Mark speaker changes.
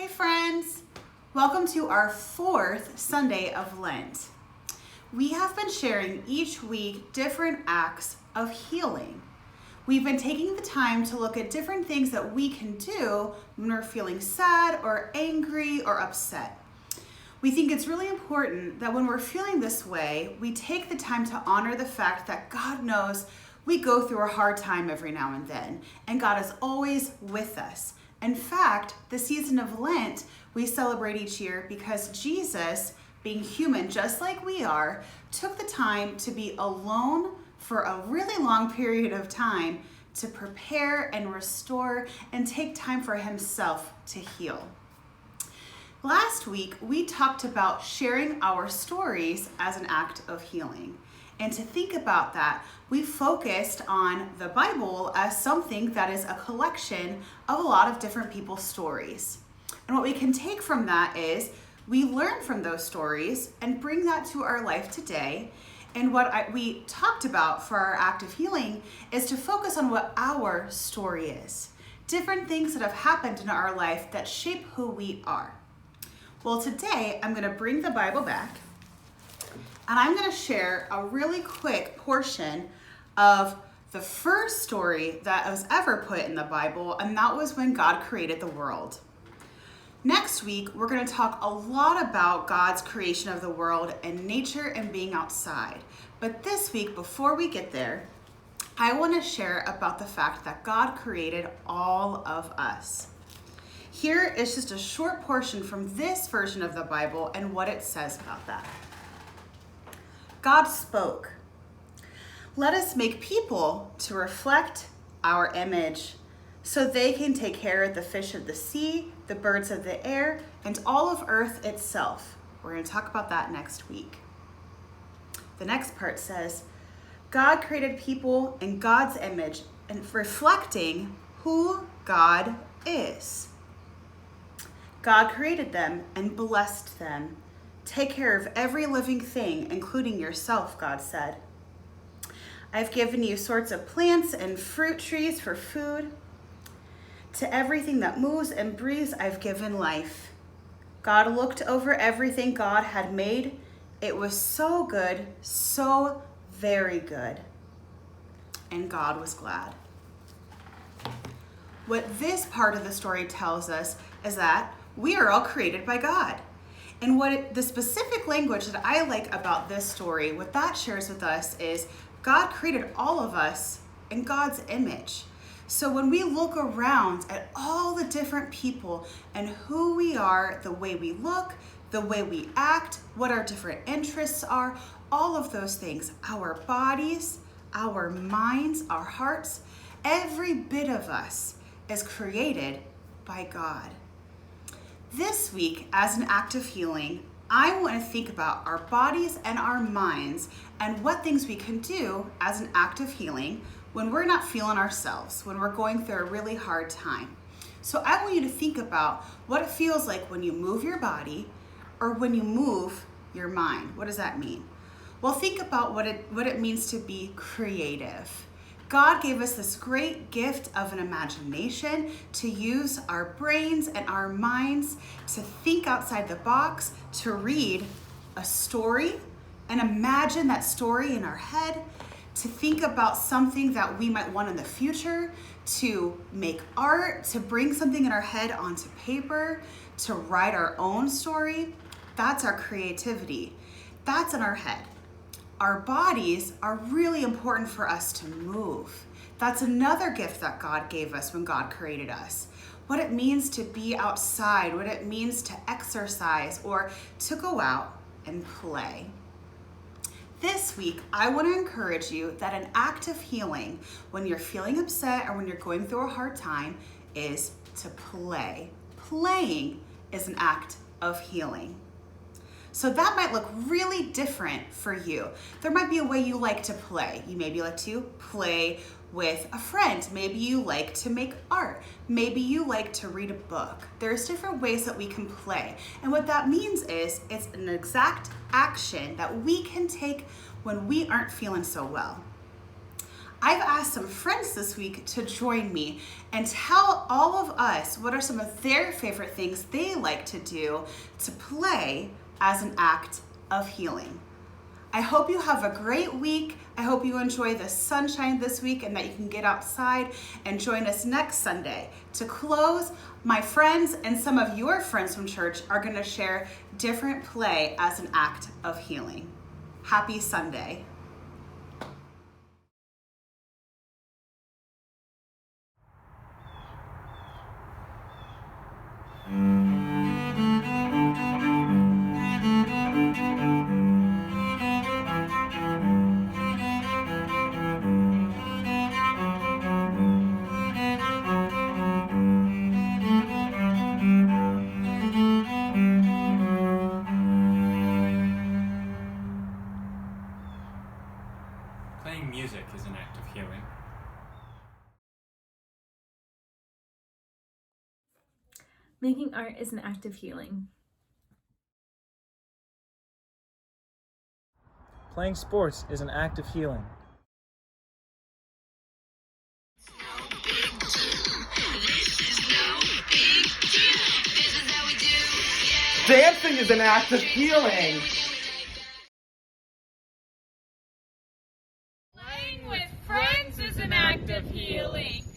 Speaker 1: Hi friends! Welcome to our fourth Sunday of Lent. We have been sharing each week different acts of healing. We've been taking the time to look at different things that we can do when we're feeling sad or angry or upset. We think it's really important that when we're feeling this way, we take the time to honor the fact that God knows we go through a hard time every now and then, and God is always with us. In fact, the season of Lent we celebrate each year because Jesus, being human just like we are, took the time to be alone for a really long period of time to prepare and restore and take time for himself to heal. Last week, we talked about sharing our stories as an act of healing. And to think about that, we focused on the Bible as something that is a collection of a lot of different people's stories. And what we can take from that is we learn from those stories and bring that to our life today. And what we talked about for our act of healing is to focus on what our story is. Different things that have happened in our life that shape who we are. Well, today I'm going to bring the Bible back. And I'm going to share a really quick portion of the first story that was ever put in the Bible, and that was when God created the world. Next week, we're going to talk a lot about God's creation of the world and nature and being outside. But this week, before we get there, I want to share about the fact that God created all of us. Here is just a short portion from this version of the Bible and what it says about that. God spoke, "Let us make people to reflect our image, so they can take care of the fish of the sea, the birds of the air, and all of earth itself." We're going to talk about that next week. The next part says, God created people in God's image and reflecting who God is. God created them and blessed them. "Take care of every living thing, including yourself," God said. "I've given you sorts of plants and fruit trees for food. To everything that moves and breathes, I've given life." God looked over everything God had made. It was so good, so very good. And God was glad. What this part of the story tells us is that we are all created by God. And the specific language that I like about this story, what that shares with us is God created all of us in God's image. So when we look around at all the different people and who we are, the way we look, the way we act, what our different interests are, all of those things, our bodies, our minds, our hearts, every bit of us is created by God. This week, as an act of healing, I want to think about our bodies and our minds and what things we can do as an act of healing when we're not feeling ourselves, when we're going through a really hard time. So I want you to think about what it feels like when you move your body or when you move your mind. What does that mean? Well, think about what it means to be creative. God gave us this great gift of an imagination to use our brains and our minds to think outside the box, to read a story and imagine that story in our head, to think about something that we might want in the future, to make art, to bring something in our head onto paper, to write our own story. That's our creativity. That's in our head. Our bodies are really important for us to move. That's another gift that God gave us when God created us. What it means to be outside, what it means to exercise or to go out and play. This week, I want to encourage you that an act of healing when you're feeling upset or when you're going through a hard time is to play. Playing is an act of healing. So that might look really different for you. There might be a way you like to play. You maybe like to play with a friend. Maybe you like to make art. Maybe you like to read a book. There's different ways that we can play. And what that means is it's an exact action that we can take when we aren't feeling so well. I've asked some friends this week to join me and tell all of us what are some of their favorite things they like to do to play as an act of healing. I hope you have a great week. I hope you enjoy the sunshine this week and that you can get outside and join us next Sunday. To close, my friends and some of your friends from church are going to share different play as an act of healing. Happy Sunday.
Speaker 2: Playing music is an act of healing.
Speaker 3: Making art is an act of healing.
Speaker 4: Playing sports is an act of healing.
Speaker 5: Dancing is an act of healing.
Speaker 6: Playing with friends is an act of healing.